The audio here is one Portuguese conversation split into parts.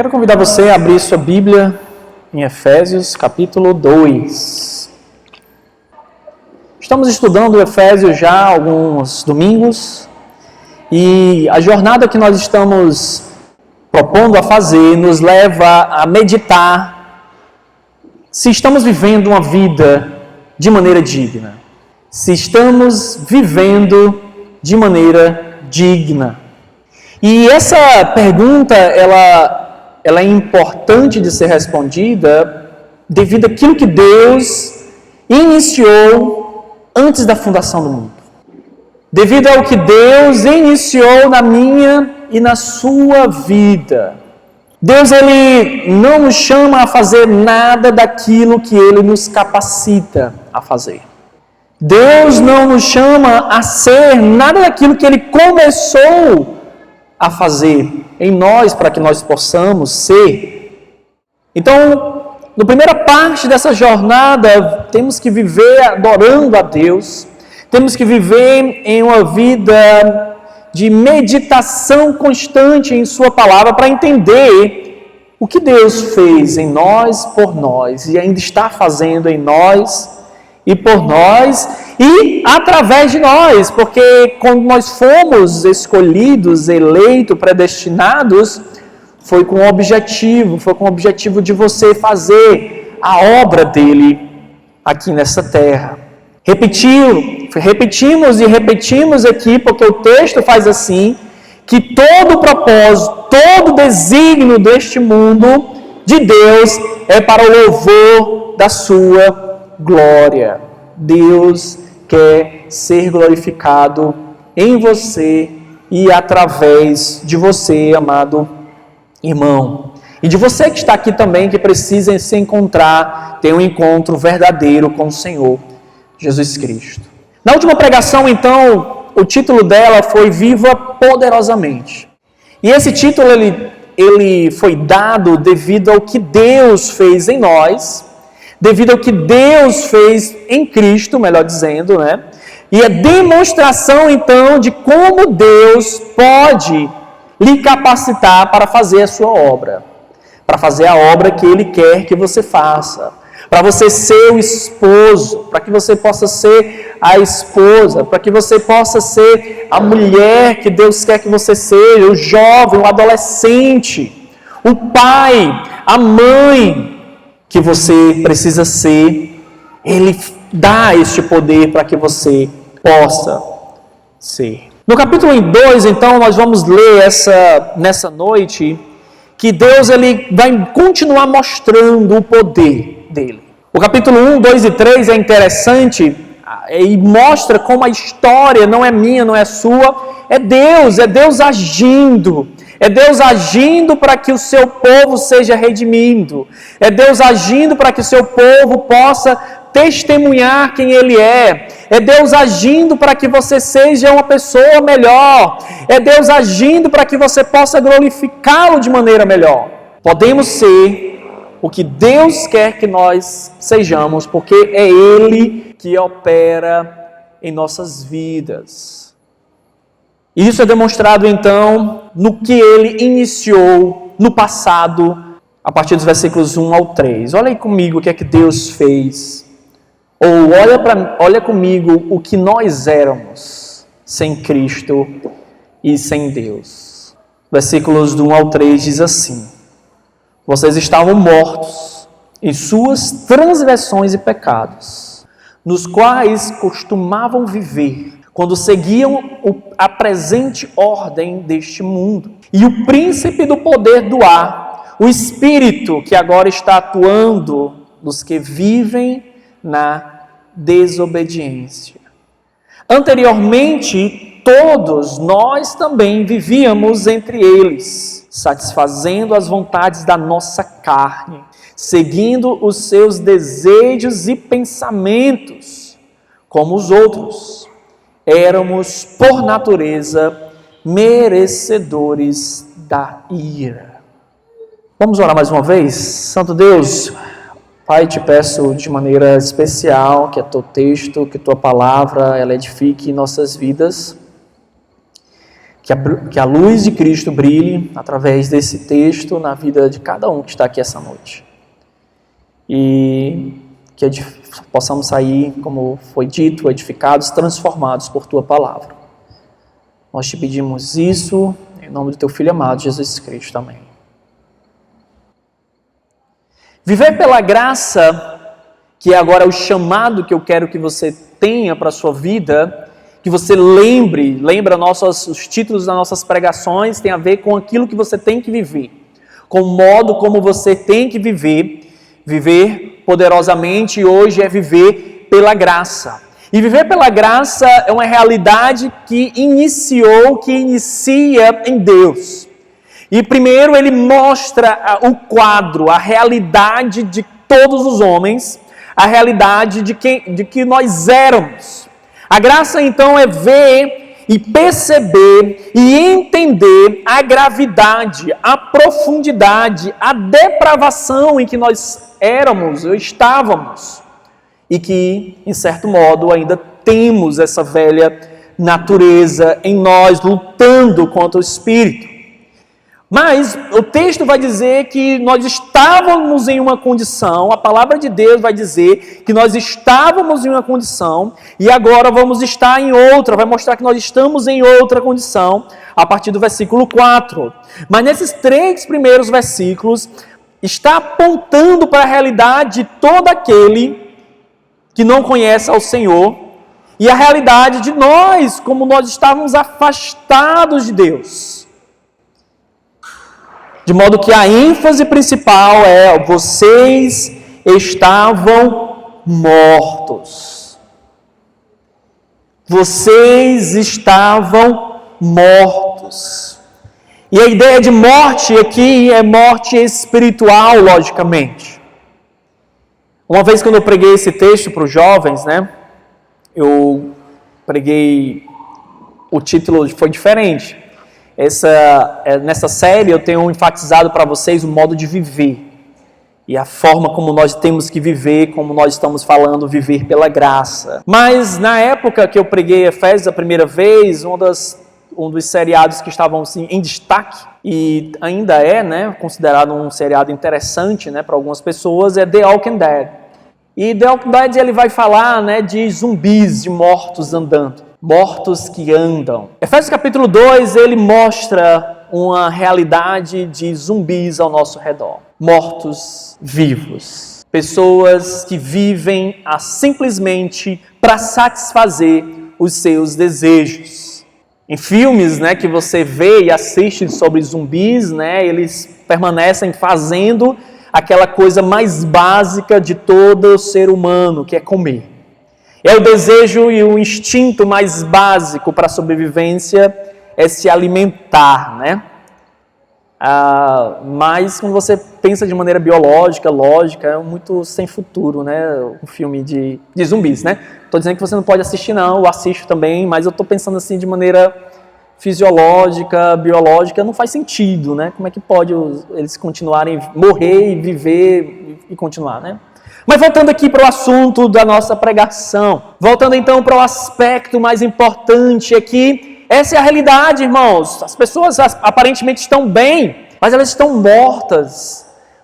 Quero convidar você a abrir sua Bíblia em Efésios, capítulo 2. Estamos estudando Efésios já há alguns domingos e a jornada que nós estamos propondo a fazer nos leva a meditar se estamos vivendo uma vida de maneira digna. Se estamos vivendo de maneira digna. E essa pergunta, ela é importante de ser respondida devido àquilo que Deus iniciou antes da fundação do mundo. Devido ao que Deus iniciou na minha e na sua vida. Deus, Ele não nos chama a fazer nada daquilo que Ele nos capacita a fazer. Deus não nos chama a ser nada daquilo que Ele começou a fazer em nós para que nós possamos ser. Então, na primeira parte dessa jornada, temos que viver adorando a Deus, temos que viver em uma vida de meditação constante em Sua palavra para entender o que Deus fez em nós, por nós, e ainda está fazendo em nós e por nós e através de nós, porque quando nós fomos escolhidos, eleitos, predestinados, foi com o objetivo de você fazer a obra dele aqui nessa terra. Repetimos e repetimos aqui, porque o texto faz assim, que todo o propósito, todo o desígnio deste mundo de Deus é para o louvor da sua glória. Deus quer ser glorificado em você e através de você, amado irmão. E de você que está aqui também, que precisa se encontrar, ter um encontro verdadeiro com o Senhor Jesus Cristo. Na última pregação, então, o título dela foi Viva Poderosamente. E esse título ele foi dado devido ao que Deus fez em nós, devido ao que Deus fez em Cristo, melhor dizendo, né? E é demonstração, então, de como Deus pode lhe capacitar para fazer a sua obra. Para fazer a obra que Ele quer que você faça. Para você ser o esposo, para que você possa ser a esposa, para que você possa ser a mulher que Deus quer que você seja, o jovem, o adolescente, o pai, a mãe que você precisa ser. Ele dá este poder para que você possa ser. No capítulo 2, então, nós vamos ler nessa noite que Deus ele vai continuar mostrando o poder dele. O capítulo 1, 2 e 3 é interessante e mostra como a história não é minha, não é sua, é Deus agindo. É Deus agindo para que o seu povo seja redimido. É Deus agindo para que o seu povo possa testemunhar quem Ele é. É Deus agindo para que você seja uma pessoa melhor. É Deus agindo para que você possa glorificá-lo de maneira melhor. Podemos ser o que Deus quer que nós sejamos, porque é Ele que opera em nossas vidas. Isso é demonstrado, então, no que Ele iniciou no passado, a partir dos versículos 1 ao 3. Olha aí comigo o que é que Deus fez. Ou olha comigo o que nós éramos sem Cristo e sem Deus. Versículos do 1 ao 3 diz assim: Vocês estavam mortos em suas transgressões e pecados, nos quais costumavam viver, quando seguiam a presente ordem deste mundo. E o príncipe do poder do ar, o espírito que agora está atuando nos que vivem na desobediência. Anteriormente, todos nós também vivíamos entre eles, satisfazendo as vontades da nossa carne, seguindo os seus desejos e pensamentos, como os outros. Éramos, por natureza, merecedores da ira. Vamos orar mais uma vez? Santo Deus, Pai, te peço de maneira especial que o teu texto, que a tua palavra, ela edifique nossas vidas, Que a luz de Cristo brilhe através desse texto na vida de cada um que está aqui essa noite. E que possamos sair, como foi dito, edificados, transformados por Tua palavra. Nós te pedimos isso em nome do Teu Filho amado, Jesus Cristo. Amém. Viver pela graça, que agora é o chamado que eu quero que você tenha para a sua vida, que você lembra os títulos das nossas pregações, tem a ver com aquilo que você tem que viver, com o modo como você tem que viver poderosamente, e hoje é viver pela graça. E viver pela graça é uma realidade que inicia em Deus. E primeiro ele mostra o quadro, a realidade de todos os homens, a realidade de que nós éramos. A graça, então, é ver e perceber e entender a gravidade, a profundidade, a depravação em que nós éramos ou estávamos. E que, em certo modo, ainda temos essa velha natureza em nós, lutando contra o Espírito. Mas o texto vai dizer que nós estávamos em uma condição, a palavra de Deus vai dizer que nós estávamos em uma condição e agora vamos estar em outra, vai mostrar que nós estamos em outra condição a partir do versículo 4. Mas nesses 3 primeiros versículos está apontando para a realidade de todo aquele que não conhece ao Senhor e a realidade de nós, como nós estávamos afastados de Deus. De modo que a ênfase principal é: vocês estavam mortos. Vocês estavam mortos. E a ideia de morte aqui é morte espiritual, logicamente. Uma vez quando eu preguei esse texto para os jovens, eu preguei, o título foi diferente. Nessa série eu tenho enfatizado para vocês o modo de viver e a forma como nós temos que viver, como nós estamos falando, viver pela graça. Mas na época que eu preguei Efésios a primeira vez, um dos seriados que estavam assim, em destaque, e ainda é considerado um seriado interessante para algumas pessoas, é The Walking Dead. E The Walking Dead ele vai falar de zumbis, de mortos andando. Mortos que andam. Efésios capítulo 2, ele mostra uma realidade de zumbis ao nosso redor. Mortos vivos. Pessoas que vivem simplesmente para satisfazer os seus desejos. Em filmes que você vê e assiste sobre zumbis, eles permanecem fazendo aquela coisa mais básica de todo ser humano, que é comer. É o desejo e o instinto mais básico para a sobrevivência é se alimentar, mas quando você pensa de maneira biológica, lógica, é muito sem futuro, um filme de zumbis, Estou dizendo que você não pode assistir não, eu assisto também, mas eu estou pensando assim de maneira fisiológica, biológica, não faz sentido, Como é que pode eles continuarem, morrer e viver e continuar, Mas voltando aqui para o assunto da nossa pregação, voltando então para o aspecto mais importante aqui, essa é a realidade, irmãos. As pessoas aparentemente estão bem, mas elas estão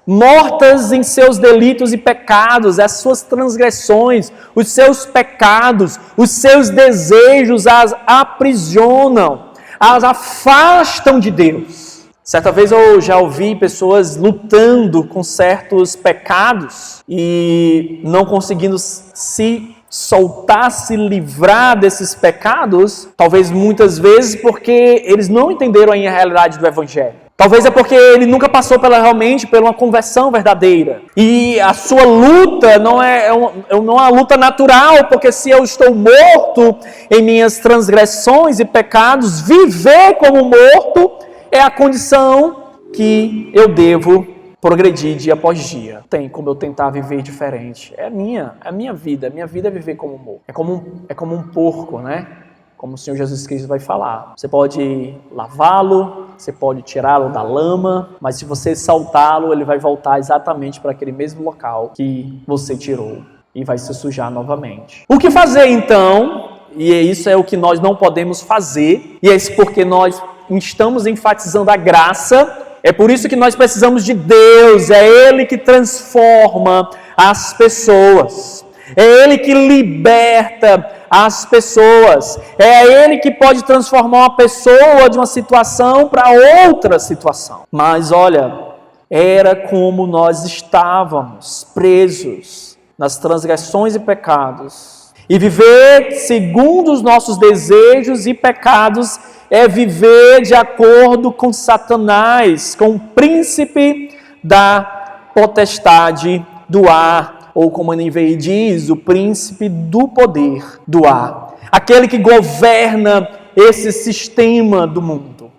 mortas em seus delitos e pecados, as suas transgressões, os seus pecados, os seus desejos as aprisionam, as afastam de Deus. Certa vez eu já ouvi pessoas lutando com certos pecados e não conseguindo se soltar, se livrar desses pecados, talvez muitas vezes porque eles não entenderam ainda a realidade do Evangelho. Talvez é porque ele nunca passou realmente por uma conversão verdadeira. E a sua luta não é uma luta natural, porque se eu estou morto em minhas transgressões e pecados, viver como morto é a condição que eu devo progredir dia após dia. Tem como eu tentar viver diferente. É a minha vida. A minha vida é viver como morto. É como um porco, Como o Senhor Jesus Cristo vai falar. Você pode lavá-lo, você pode tirá-lo da lama, mas se você soltá-lo, ele vai voltar exatamente para aquele mesmo local que você tirou e vai se sujar novamente. O que fazer então? E isso é o que nós não podemos fazer, e é isso porque nós estamos enfatizando a graça. É por isso que nós precisamos de Deus, é Ele que transforma as pessoas, é Ele que liberta as pessoas, é Ele que pode transformar uma pessoa de uma situação para outra situação. Mas olha, era como nós estávamos presos nas transgressões e pecados, e viver segundo os nossos desejos e pecados é viver de acordo com Satanás, com o príncipe da potestade do ar, ou como a NVI diz, o príncipe do poder do ar, aquele que governa esse sistema do mundo.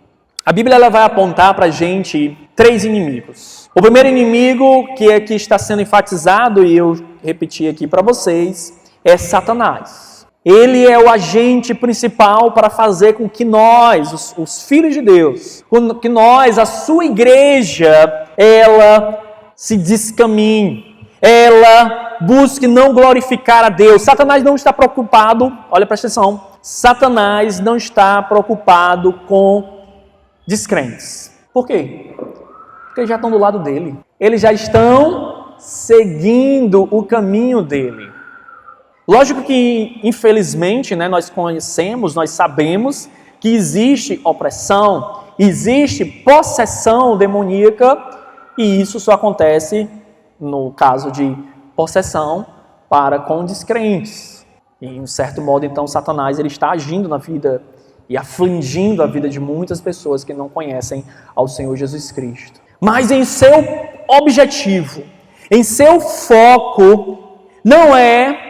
A Bíblia ela vai apontar para a gente 3 inimigos. O primeiro inimigo, que aqui está sendo enfatizado, e eu repeti aqui para vocês, é Satanás. Ele é o agente principal para fazer com que nós, os filhos de Deus, que nós, a sua igreja, ela se descaminhe, ela busque não glorificar a Deus. Satanás não está preocupado, olha, presta atenção, Satanás não está preocupado com descrentes. Por quê? Porque eles já estão do lado dele. Eles já estão seguindo o caminho dele. Lógico que, infelizmente, nós conhecemos, nós sabemos que existe opressão, existe possessão demoníaca, e isso só acontece no caso de possessão para com descrentes. E, de um certo modo, então, Satanás ele está agindo na vida e afligindo a vida de muitas pessoas que não conhecem ao Senhor Jesus Cristo. Mas em seu objetivo, em seu foco, não é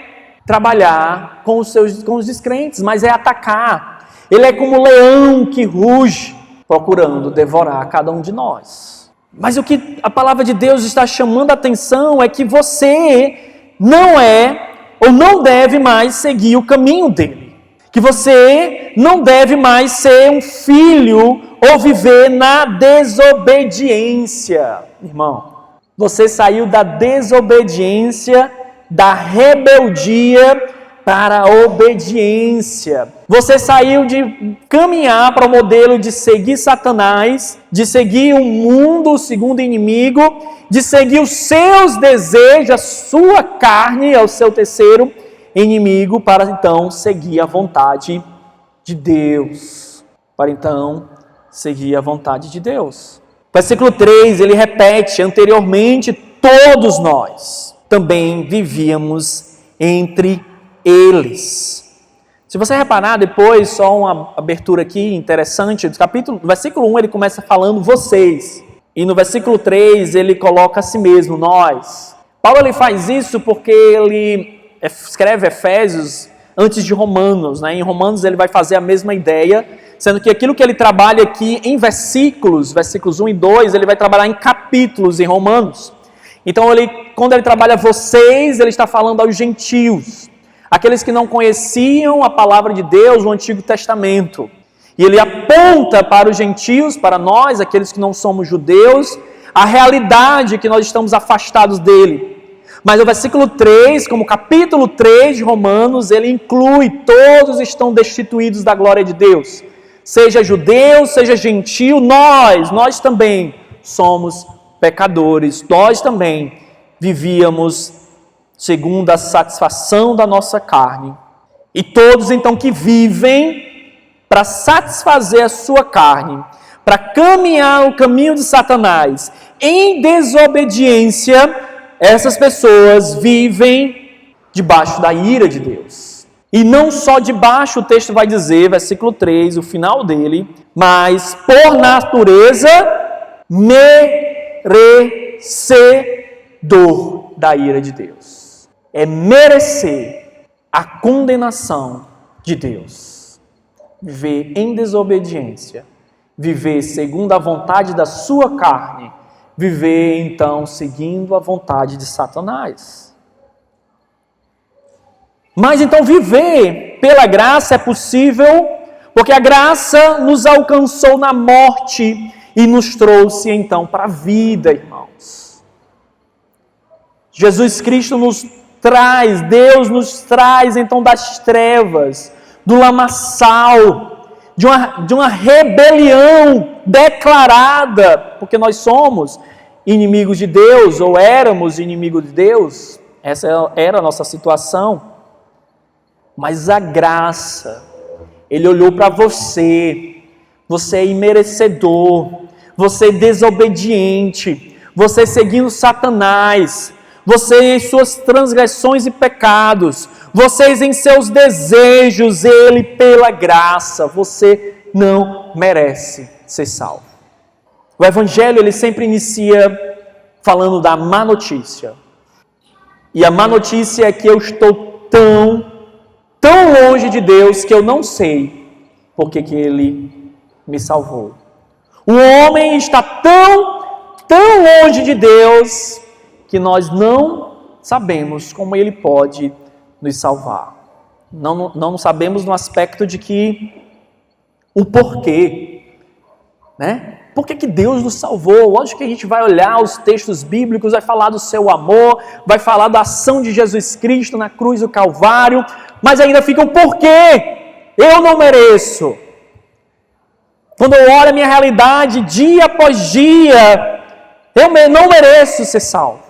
trabalhar com os descrentes, mas é atacar. Ele é como um leão que ruge, procurando devorar cada um de nós. Mas o que a palavra de Deus está chamando a atenção é que você não é ou não deve mais seguir o caminho dele. Que você não deve mais ser um filho ou viver na desobediência. Irmão, você saiu da desobediência, da rebeldia para a obediência. Você saiu de caminhar para o modelo de seguir Satanás, de seguir o mundo, o segundo inimigo, de seguir os seus desejos, a sua carne, é o seu terceiro inimigo, para então seguir a vontade de Deus. Para então seguir a vontade de Deus. Versículo 3, ele repete, anteriormente todos nós também vivíamos entre eles. Se você reparar depois, só uma abertura aqui interessante, do versículo 1 ele começa falando vocês, e no versículo 3 ele coloca a si mesmo, nós. Paulo ele faz isso porque ele escreve Efésios antes de Romanos, Em Romanos ele vai fazer a mesma ideia, sendo que aquilo que ele trabalha aqui em versículos 1 e 2, ele vai trabalhar em capítulos em Romanos. Então, quando ele trabalha vocês, ele está falando aos gentios, aqueles que não conheciam a palavra de Deus no Antigo Testamento. E ele aponta para os gentios, para nós, aqueles que não somos judeus, a realidade que nós estamos afastados dele. Mas o versículo 3, como capítulo 3 de Romanos, ele inclui, todos estão destituídos da glória de Deus. Seja judeu, seja gentio, nós também somos pecadores, nós também vivíamos segundo a satisfação da nossa carne. E todos então que vivem para satisfazer a sua carne, para caminhar o caminho de Satanás em desobediência, essas pessoas vivem debaixo da ira de Deus. E não só debaixo, o texto vai dizer, versículo 3, o final dele, mas por natureza merecedor da ira de Deus. É merecer a condenação de Deus. Viver em desobediência, viver segundo a vontade da sua carne, viver então seguindo a vontade de Satanás. Mas então viver pela graça é possível, porque a graça nos alcançou na morte e nos trouxe então para a vida, irmãos. Jesus Cristo nos traz, Deus nos traz então das trevas, do lamaçal, de uma rebelião declarada, porque nós somos inimigos de Deus, ou éramos inimigos de Deus. Essa era a nossa situação. Mas a graça, Ele olhou para você. Você é imerecedor, você é desobediente, você seguindo Satanás, você em suas transgressões e pecados, vocês em seus desejos, Ele pela graça, você não merece ser salvo. O Evangelho, ele sempre inicia falando da má notícia. E a má notícia é que eu estou tão longe de Deus que eu não sei porque que Ele me salvou. O homem está tão longe de Deus que nós não sabemos como Ele pode nos salvar. Não sabemos no aspecto de que o porquê, né? Por que Deus nos salvou? Lógico que a gente vai olhar os textos bíblicos, vai falar do seu amor, vai falar da ação de Jesus Cristo na cruz do Calvário, mas ainda fica o porquê. Eu não mereço. Quando eu olho a minha realidade dia após dia, eu não mereço ser salvo.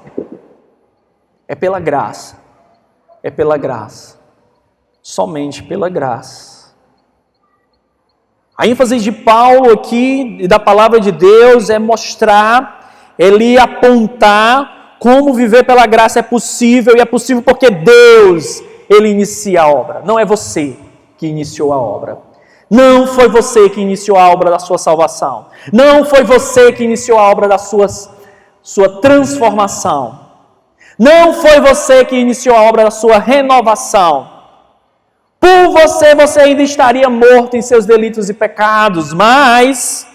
É pela graça. É pela graça. Somente pela graça. A ênfase de Paulo aqui, e da palavra de Deus, é mostrar, ele apontar como viver pela graça é possível, e é possível porque Deus, Ele inicia a obra. Não é você que iniciou a obra. Não foi você que iniciou a obra da sua salvação. Não foi você que iniciou a obra da sua transformação. Não foi você que iniciou a obra da sua renovação. Por você ainda estaria morto em seus delitos e pecados, mas,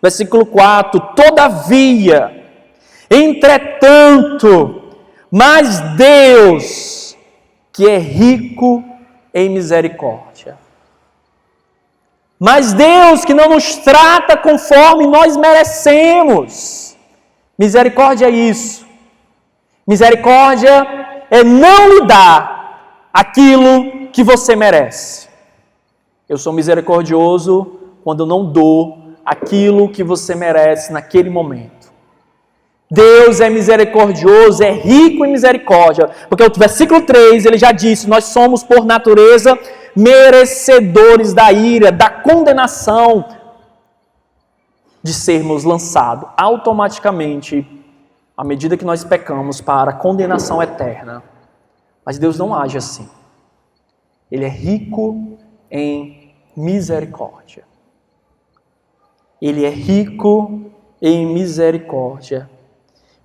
versículo 4, todavia, entretanto, mas Deus, que é rico em misericórdia. Mas Deus que não nos trata conforme nós merecemos. Misericórdia é isso. Misericórdia é não lhe dar aquilo que você merece. Eu sou misericordioso quando não dou aquilo que você merece naquele momento. Deus é misericordioso, é rico em misericórdia, porque o versículo 3, ele já disse, nós somos por natureza merecedores da ira, da condenação, de sermos lançados automaticamente, à medida que nós pecamos, para a condenação eterna. Mas Deus não age assim. Ele é rico em misericórdia. Ele é rico em misericórdia,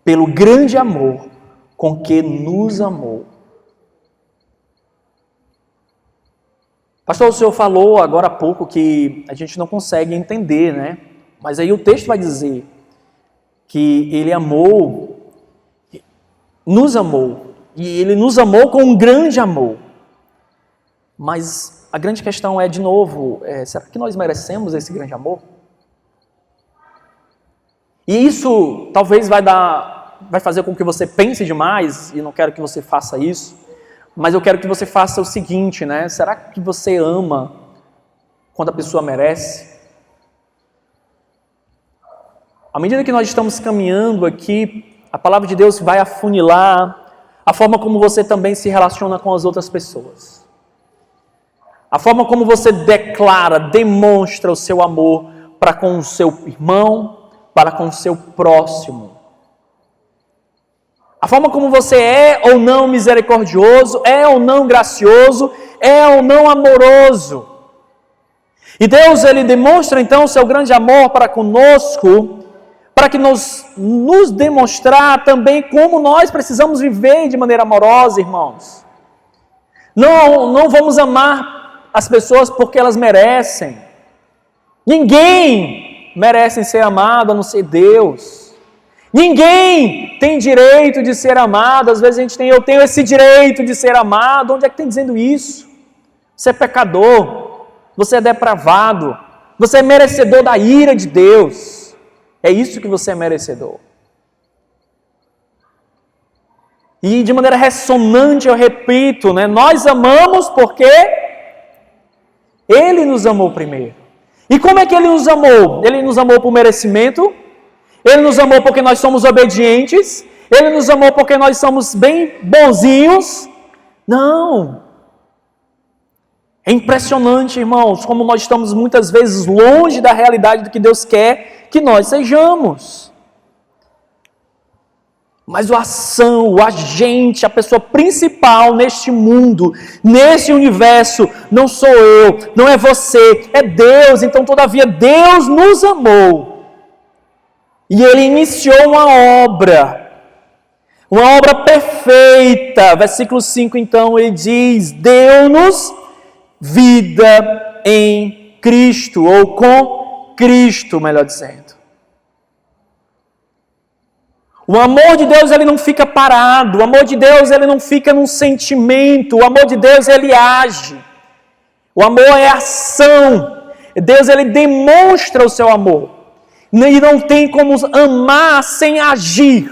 pelo grande amor com que nos amou. Pastor, o senhor falou agora há pouco que a gente não consegue entender, né? Mas aí o texto vai dizer que Ele amou, nos amou, e Ele nos amou com um grande amor. Mas a grande questão é, de novo, será que nós merecemos esse grande amor? E isso talvez vai fazer com que você pense demais, e não quero que você faça isso, mas eu quero que você faça o seguinte, né? Será que você ama quando a pessoa merece? À medida que nós estamos caminhando aqui, a palavra de Deus vai afunilar a forma como você também se relaciona com as outras pessoas. A forma como você declara, demonstra o seu amor para com o seu irmão, para com o seu próximo. A forma como você é ou não misericordioso, é ou não gracioso, é ou não amoroso. E Deus, Ele demonstra então o seu grande amor para conosco, para que nos demonstrar também como nós precisamos viver de maneira amorosa, irmãos. Não vamos amar as pessoas porque elas merecem. Ninguém merece ser amado a não ser Deus. Ninguém tem direito de ser amado. Às vezes eu tenho esse direito de ser amado. Onde é que tem dizendo isso? Você é pecador, você é depravado, você é merecedor da ira de Deus. É isso que você é merecedor. E de maneira ressonante eu repito, né? Nós amamos porque Ele nos amou primeiro. E como é que Ele nos amou? Ele nos amou por merecimento? Ele nos amou porque nós somos obedientes? Ele nos amou porque nós somos bem bonzinhos? Não. É impressionante, irmãos, como nós estamos muitas vezes longe da realidade do que Deus quer que nós sejamos. Mas a ação, o agente, a pessoa principal neste mundo, nesse universo, não sou eu, não é você, é Deus. Então, todavia, Deus nos amou. E Ele iniciou uma obra perfeita. Versículo 5, então, ele diz: deu-nos vida em Cristo, ou com Cristo, melhor dizendo. O amor de Deus, ele não fica parado. O amor de Deus, ele não fica num sentimento. O amor de Deus, ele age. O amor é ação. Deus, ele demonstra o seu amor. E não tem como amar sem agir.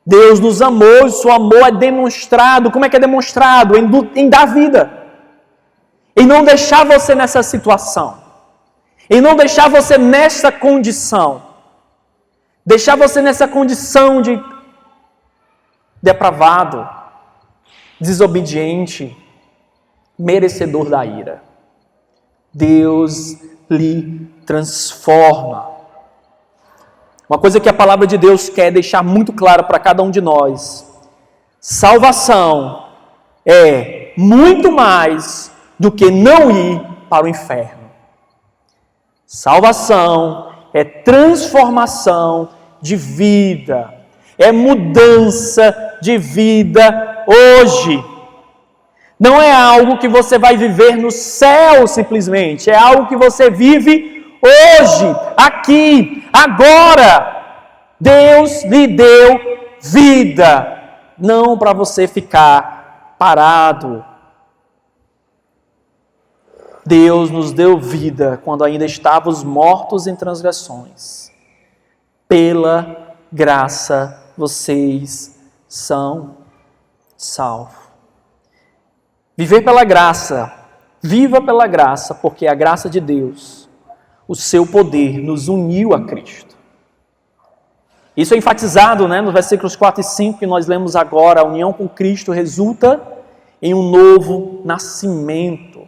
Deus nos amou e seu amor é demonstrado. Como é que é demonstrado? Em dar vida. Em não deixar você nessa situação. Em não deixar você nessa condição. Deixar você nessa condição de depravado, desobediente, merecedor da ira. Deus lhe transforma. Uma coisa que a palavra de Deus quer deixar muito clara para cada um de nós: salvação é muito mais do que não ir para o inferno. Salvação é transformação de vida, é mudança de vida hoje. Não é algo que você vai viver no céu simplesmente, é algo que você vive hoje, aqui, agora. Deus lhe deu vida, não para você ficar parado. Deus nos deu vida quando ainda estávamos mortos em transgressões. Pela graça vocês são salvos. Viver pela graça, viva pela graça, porque a graça de Deus, o seu poder nos uniu a Cristo. Isso é enfatizado, nos versículos 4 e 5 que nós lemos agora. A união com Cristo resulta em um novo nascimento.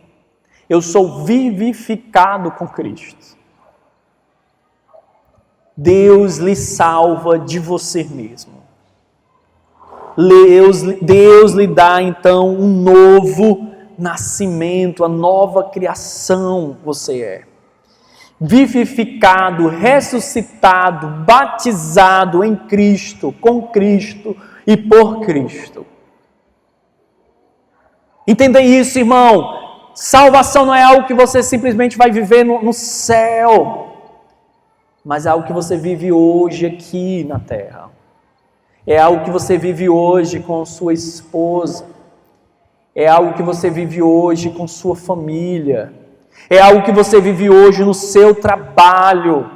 Eu sou vivificado com Cristo. Deus lhe salva de você mesmo. Deus lhe dá então um novo nascimento, a nova criação você é. Vivificado, ressuscitado, batizado em Cristo, com Cristo e por Cristo. Entendem isso, irmão? Salvação não é algo que você simplesmente vai viver no céu, mas é algo que você vive hoje aqui na terra. É algo que você vive hoje com sua esposa. É algo que você vive hoje com sua família. É algo que você vive hoje no seu trabalho.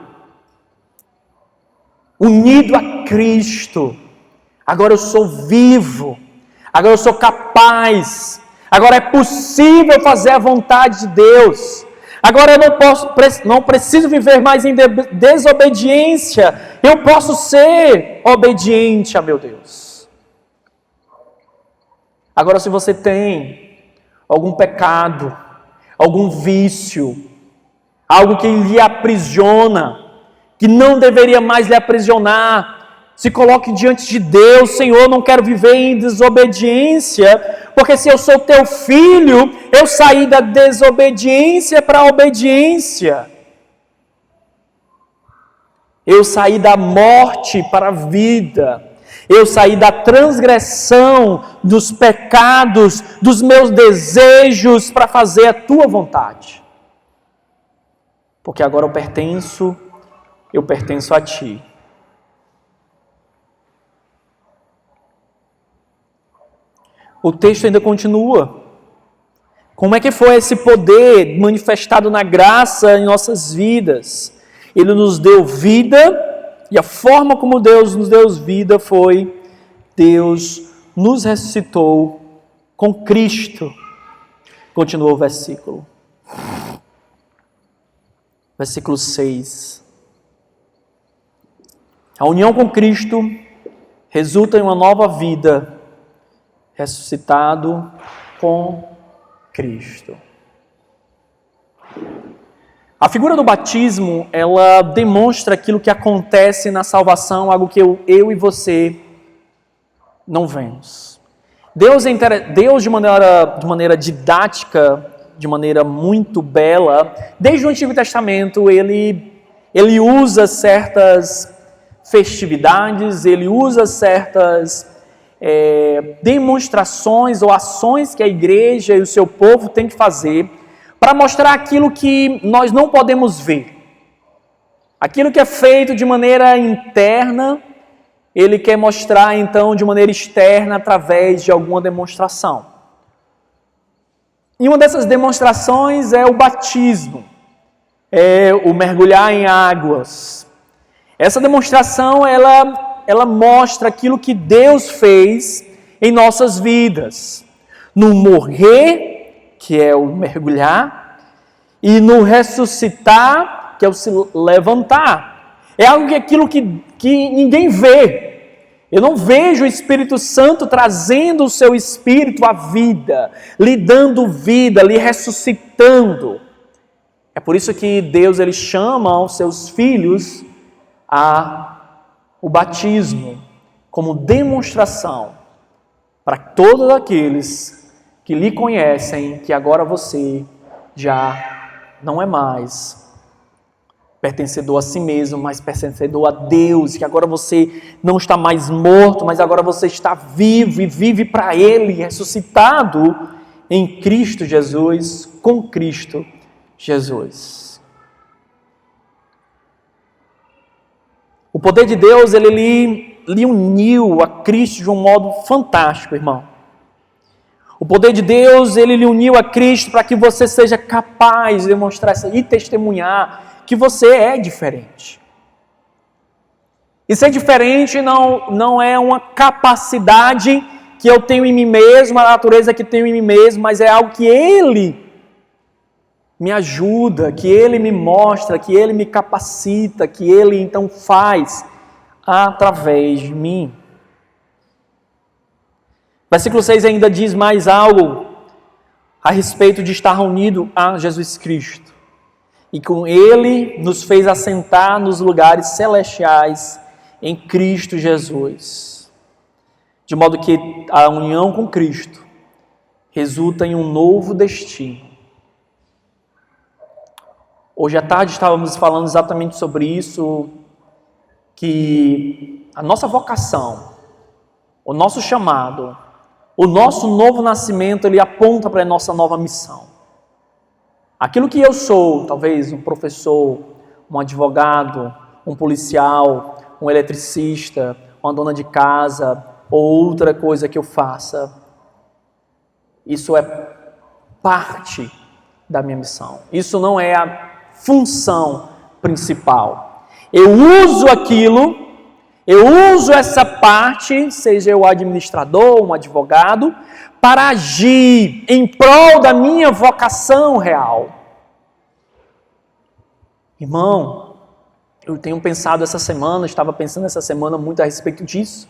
Unido a Cristo. Agora eu sou vivo. Agora eu sou capaz. Agora é possível fazer a vontade de Deus. Agora eu não preciso viver mais em desobediência. Eu posso ser obediente a meu Deus. Agora, se você tem algum pecado, algum vício, algo que lhe aprisiona, que não deveria mais lhe aprisionar, se coloque diante de Deus: Senhor, não quero viver em desobediência, porque se eu sou teu filho, eu saí da desobediência para a obediência. Eu saí da morte para a vida. Eu saí da transgressão, dos pecados, dos meus desejos para fazer a tua vontade. Porque agora eu pertenço a ti. O texto ainda continua. Como é que foi esse poder manifestado na graça em nossas vidas? Ele nos deu vida, e a forma como Deus nos deu vida foi: Deus nos ressuscitou com Cristo. Continua o versículo. Versículo 6. A união com Cristo resulta em uma nova vida, ressuscitado com Cristo. A figura do batismo, ela demonstra aquilo que acontece na salvação, algo que eu e você não vemos. Deus de maneira didática, de maneira muito bela, desde o Antigo Testamento, ele usa certas festividades, ele usa certas demonstrações ou ações que a igreja e o seu povo têm que fazer para mostrar aquilo que nós não podemos ver. Aquilo que é feito de maneira interna, ele quer mostrar então de maneira externa através de alguma demonstração. E uma dessas demonstrações é o batismo, é o mergulhar em águas. Essa demonstração, ela mostra aquilo que Deus fez em nossas vidas. No morrer, que é o mergulhar, e no ressuscitar, que é o se levantar. É algo que aquilo que ninguém vê. Eu não vejo o Espírito Santo trazendo o seu Espírito à vida, lhe dando vida, lhe ressuscitando. É por isso que Deus ele chama os seus filhos o batismo como demonstração para todos aqueles que lhe conhecem, que agora você já não é mais pertencedor a si mesmo, mas pertencedor a Deus, que agora você não está mais morto, mas agora você está vivo e vive para Ele, ressuscitado em Cristo Jesus, com Cristo Jesus. O poder de Deus, ele lhe uniu a Cristo de um modo fantástico, irmão. O poder de Deus, ele lhe uniu a Cristo para que você seja capaz de demonstrar e testemunhar que você é diferente. E ser diferente não é uma capacidade que eu tenho em mim mesmo, a natureza que tenho em mim mesmo, mas é algo que Ele me ajuda, que Ele me mostra, que Ele me capacita, que Ele então faz através de mim. Versículo 6 ainda diz mais algo a respeito de estar unido a Jesus Cristo. E com Ele nos fez assentar nos lugares celestiais em Cristo Jesus. De modo que a união com Cristo resulta em um novo destino. Hoje à tarde estávamos falando exatamente sobre isso, que a nossa vocação, o nosso chamado, o nosso novo nascimento, ele aponta para a nossa nova missão. Aquilo que eu sou, talvez um professor, um advogado, um policial, um eletricista, uma dona de casa, ou outra coisa que eu faça, isso é parte da minha missão. Isso não é a função principal. Eu uso aquilo, eu uso essa parte, seja eu administrador, um advogado, para agir em prol da minha vocação real. Irmão, eu tenho pensado estava pensando essa semana muito a respeito disso.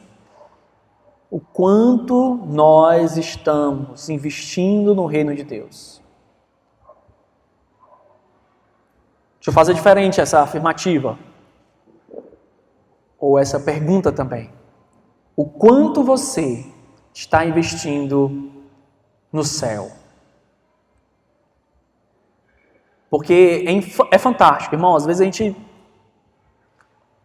O quanto nós estamos investindo no reino de Deus. Deixa eu fazer diferente essa afirmativa. Ou essa pergunta também. O quanto você está investindo no céu? Porque é fantástico, irmão. Às vezes a gente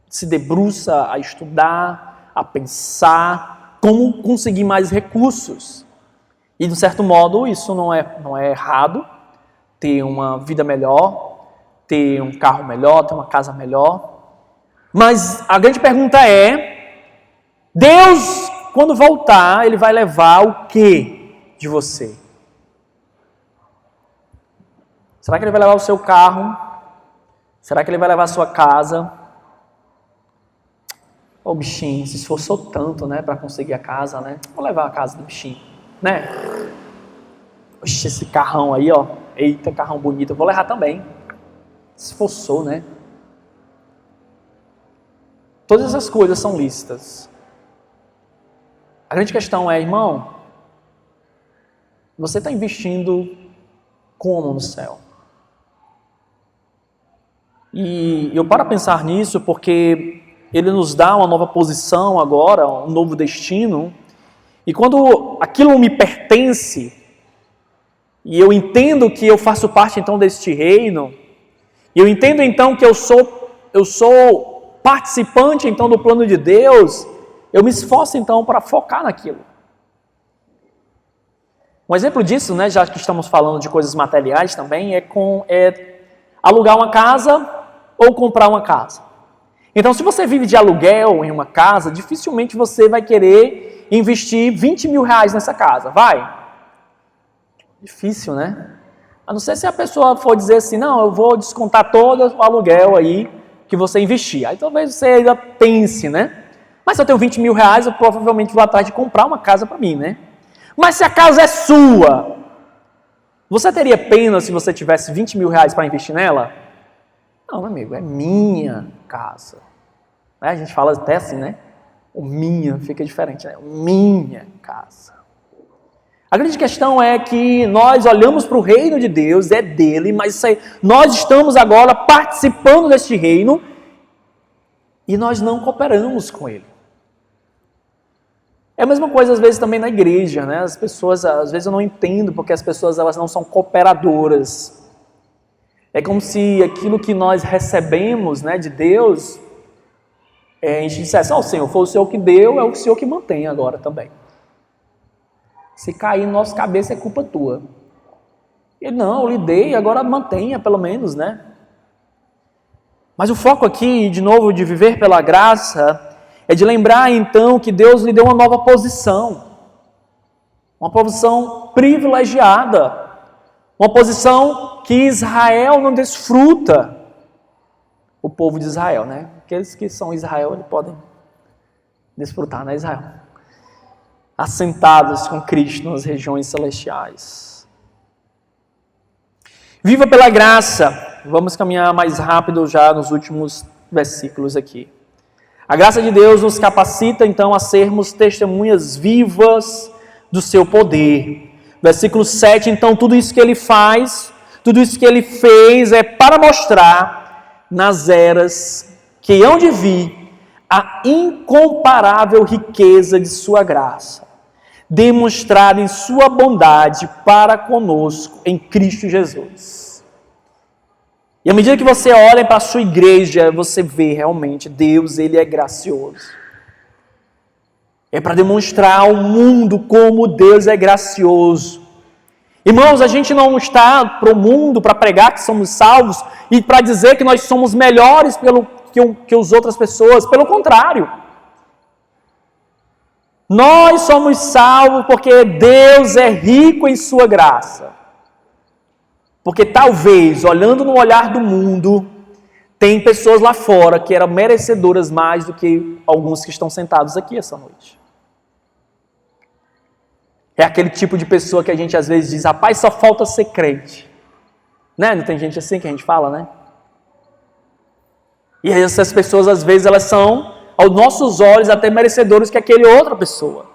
se debruça a estudar, a pensar como conseguir mais recursos. E, de certo modo, isso não é errado. Ter uma vida melhor, ter um carro melhor, ter uma casa melhor. Mas a grande pergunta é, Deus, quando voltar, Ele vai levar o quê de você? Será que Ele vai levar o seu carro? Será que Ele vai levar a sua casa? Ô bichinho, se esforçou tanto, né, para conseguir a casa, né? Vou levar a casa do bichinho, né? Oxe, esse carrão aí, ó. Eita, carrão bonito, eu vou levar também. se esforçou, né? Todas essas coisas são lícitas. A grande questão é, irmão, você está investindo como no céu? E eu paro a pensar nisso porque ele nos dá uma nova posição agora, um novo destino. E quando aquilo me pertence, e eu entendo que eu faço parte então deste reino, e eu entendo então que eu sou participante então do plano de Deus, eu me esforço então para focar naquilo. Um exemplo disso, né, já que estamos falando de coisas materiais também, é alugar uma casa ou comprar uma casa. Então, se você vive de aluguel em uma casa, dificilmente você vai querer investir 20 mil reais nessa casa, vai? Difícil, né? A não ser se a pessoa for dizer assim, não, eu vou descontar todo o aluguel aí que você investir. Aí talvez você ainda pense, né? Mas se eu tenho 20 mil reais, eu provavelmente vou atrás de comprar uma casa para mim, né? Mas se a casa é sua, você teria pena se você tivesse 20 mil reais para investir nela? Não, meu amigo, é minha casa. A gente fala até assim, né? O minha fica diferente, né? Minha casa. A grande questão é que nós olhamos para o reino de Deus, é dele, mas nós estamos agora participando deste reino e nós não cooperamos com ele. É a mesma coisa às vezes também na igreja, né? As pessoas, às vezes eu não entendo porque as pessoas elas não são cooperadoras. É como se aquilo que nós recebemos, né, de Deus, a gente dissesse, ó, Senhor, foi o Senhor que deu, é o Senhor que mantém agora também. Se cair na nossa cabeça é culpa tua. E não, eu lhe dei, agora mantenha pelo menos, né? Mas o foco aqui, de novo, de viver pela graça, é de lembrar então que Deus lhe deu uma nova posição. Uma posição privilegiada. Uma posição que Israel não desfruta. O povo de Israel, né? Aqueles que são Israel, eles podem desfrutar, né, Israel? Assentados com Cristo nas regiões celestiais. Viva pela graça. Vamos caminhar mais rápido já nos últimos versículos aqui. A graça de Deus nos capacita então a sermos testemunhas vivas do seu poder. Versículo 7, então tudo isso que ele faz, tudo isso que ele fez é para mostrar nas eras que hão de vir a incomparável riqueza de sua graça, demonstrada em sua bondade para conosco em Cristo Jesus. E à medida que você olha para a sua igreja, você vê realmente Deus, ele é gracioso. É para demonstrar ao mundo como Deus é gracioso. Irmãos, a gente não está para o mundo para pregar que somos salvos e para dizer que nós somos melhores que as outras pessoas. Pelo contrário. Nós somos salvos porque Deus é rico em sua graça. Porque talvez, olhando no olhar do mundo, tem pessoas lá fora que eram merecedoras mais do que alguns que estão sentados aqui essa noite. É aquele tipo de pessoa que a gente às vezes diz, rapaz, só falta ser crente. Né? Não tem gente assim que a gente fala, né? E essas pessoas às vezes elas são, aos nossos olhos, até merecedoras que aquele outra pessoa.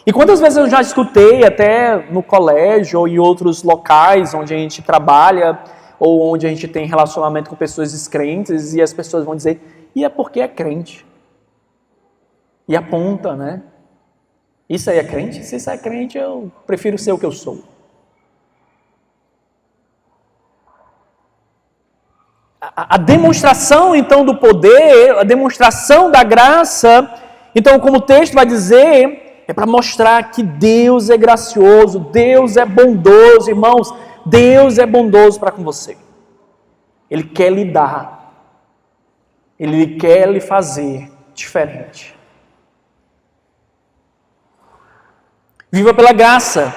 E quantas vezes eu já escutei até no colégio ou em outros locais onde a gente trabalha ou onde a gente tem relacionamento com pessoas descrentes e as pessoas vão dizer, e é porque é crente. E aponta, né? Isso aí é crente? Se isso é crente, eu prefiro ser o que eu sou. A demonstração, então, do poder, a demonstração da graça, então, como o texto vai dizer, é para mostrar que Deus é gracioso, Deus é bondoso, irmãos, Deus é bondoso para com você. Ele quer lhe dar, Ele quer lhe fazer diferente. Viva pela graça,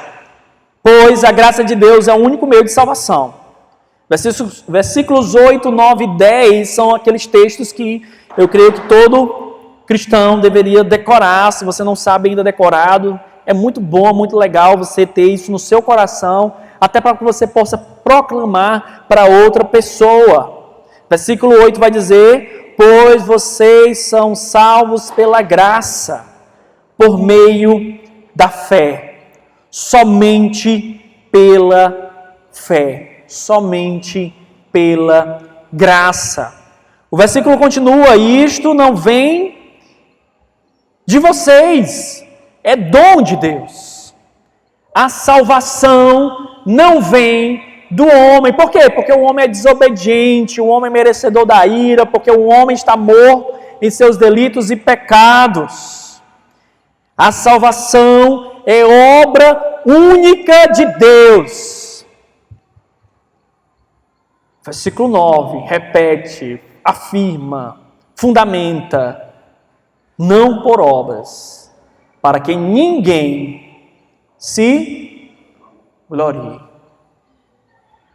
pois a graça de Deus é o único meio de salvação. Versículos 8, 9 e 10 são aqueles textos que eu creio que todo cristão deveria decorar. Se você não sabe ainda decorado, é muito bom, muito legal você ter isso no seu coração, até para que você possa proclamar para outra pessoa. Versículo 8 vai dizer: pois vocês são salvos pela graça, por meio da fé. Somente pela fé. Somente pela graça. O versículo continua: isto não vem de vocês, é dom de Deus. A salvação não vem do homem. Por quê? Porque o homem é desobediente, o homem é merecedor da ira, porque o homem está morto em seus delitos e pecados. A salvação é obra única de Deus. Versículo 9, repete, afirma, fundamenta, não por obras, para que ninguém se glorie.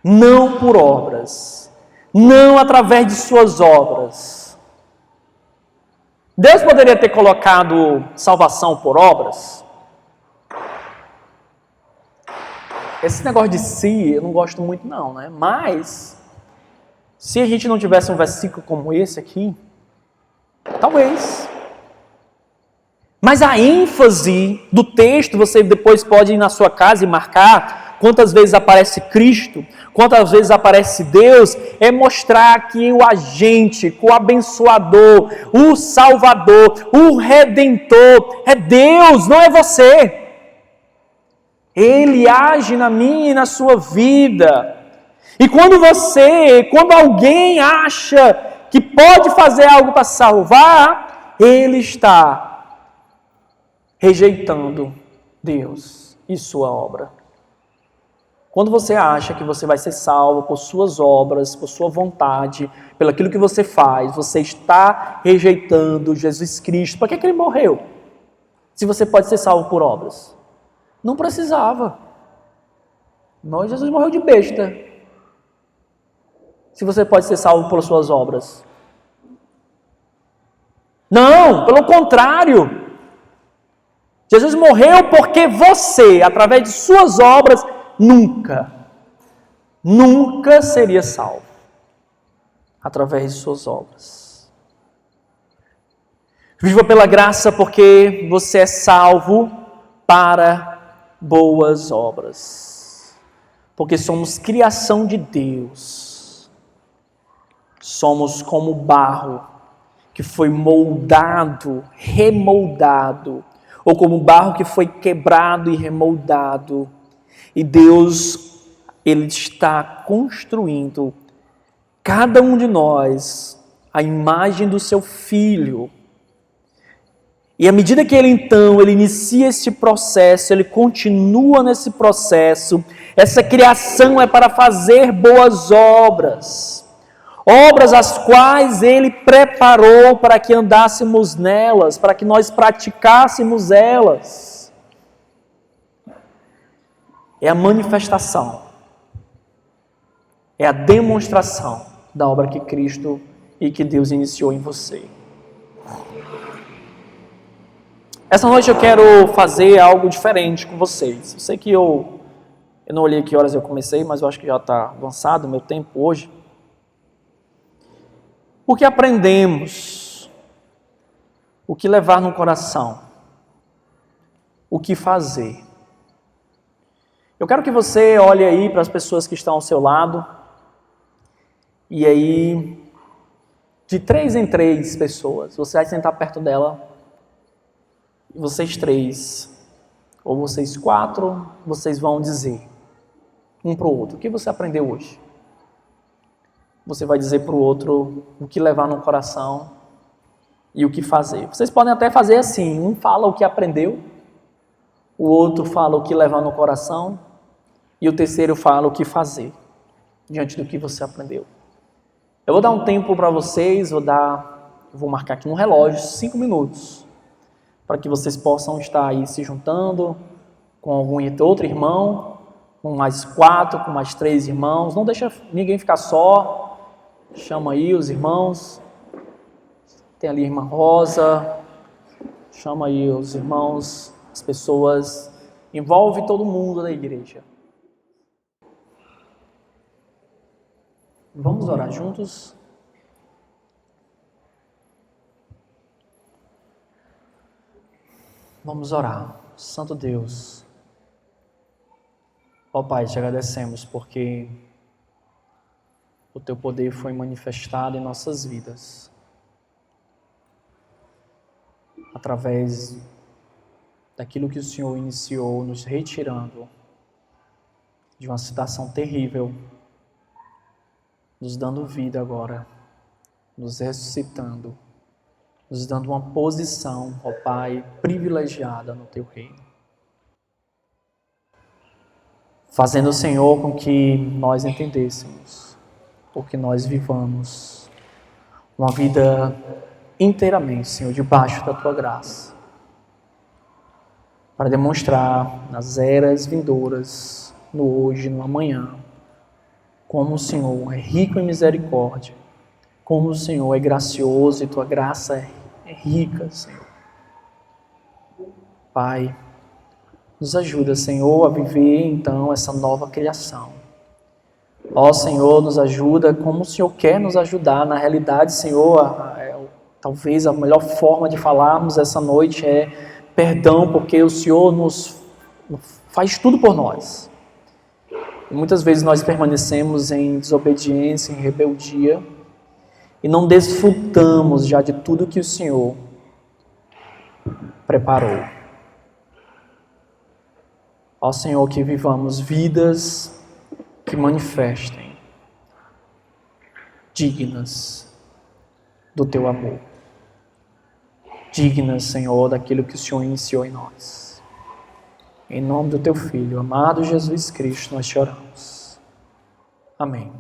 Não por obras, não através de suas obras. Deus poderia ter colocado salvação por obras? Esse negócio de si, eu não gosto muito não, né? Mas, se a gente não tivesse um versículo como esse aqui, talvez. Mas a ênfase do texto, você depois pode ir na sua casa e marcar quantas vezes aparece Cristo, quantas vezes aparece Deus, é mostrar que o agente, o abençoador, o salvador, o redentor, é Deus, não é você. Ele age na minha e na sua vida. E quando alguém acha que pode fazer algo para salvar, ele está rejeitando Deus e sua obra. Quando você acha que você vai ser salvo por suas obras, por sua vontade, pelo aquilo que você faz, você está rejeitando Jesus Cristo. Por que ele morreu? Se você pode ser salvo por obras. Não precisava. Mas Jesus morreu de besta. Se você pode ser salvo por suas obras. Não, pelo contrário. Jesus morreu porque você, através de suas obras, nunca seria salvo. Através de suas obras. Viva pela graça porque você é salvo para boas obras. Porque somos criação de Deus. Somos como barro que foi moldado, remoldado, ou como barro que foi quebrado e remoldado. E Deus, Ele está construindo cada um de nós a imagem do seu Filho. E à medida que Ele inicia esse processo, Ele continua nesse processo, essa criação é para fazer boas obras. Obras as quais Ele preparou para que andássemos nelas, para que nós praticássemos elas. É a manifestação, é a demonstração da obra que Cristo e que Deus iniciou em você. Essa noite eu quero fazer algo diferente com vocês. Eu sei que eu não olhei que horas eu comecei, mas eu acho que já está avançado o meu tempo hoje. Porque aprendemos o que levar no coração, o que fazer. Eu quero que você olhe aí para as pessoas que estão ao seu lado, e aí, de 3 em 3 pessoas, você vai sentar perto dela, e vocês 3, ou vocês 4, vocês vão dizer, um para o outro, o que você aprendeu hoje? Você vai dizer para o outro o que levar no coração e o que fazer. Vocês podem até fazer assim, um fala o que aprendeu, o outro fala o que levar no coração, e o terceiro fala o que fazer, diante do que você aprendeu. Eu vou dar um tempo para vocês, vou marcar aqui no relógio, 5 minutos, para que vocês possam estar aí se juntando com algum outro irmão, com mais 4, com mais 3 irmãos. Não deixa ninguém ficar só, chama aí os irmãos. Tem ali a irmã Rosa, chama aí os irmãos, as pessoas, envolve todo mundo da igreja. Vamos orar juntos? Vamos orar. Santo Deus, ó Pai, te agradecemos porque o Teu poder foi manifestado em nossas vidas através daquilo que o Senhor iniciou, nos retirando de uma situação terrível, nos dando vida agora, nos ressuscitando, nos dando uma posição, ó Pai, privilegiada no Teu reino. Fazendo, Senhor, com que nós entendêssemos, ou que nós vivamos uma vida inteiramente, Senhor, debaixo da Tua graça, para demonstrar nas eras vindouras, no hoje, no amanhã, como o Senhor é rico em misericórdia, como o Senhor é gracioso e Tua graça é rica, Senhor. Pai, nos ajuda, Senhor, a viver então essa nova criação. Ó Senhor, nos ajuda como o Senhor quer nos ajudar. Na realidade, Senhor, talvez a melhor forma de falarmos essa noite é perdão, porque o Senhor nos faz tudo por nós. E muitas vezes nós permanecemos em desobediência, em rebeldia, e não desfrutamos já de tudo que o Senhor preparou. Ó Senhor, que vivamos vidas que manifestem, dignas do Teu amor. Dignas, Senhor, daquilo que o Senhor iniciou em nós. Em nome do Teu Filho, amado Jesus Cristo, nós te oramos. Amém.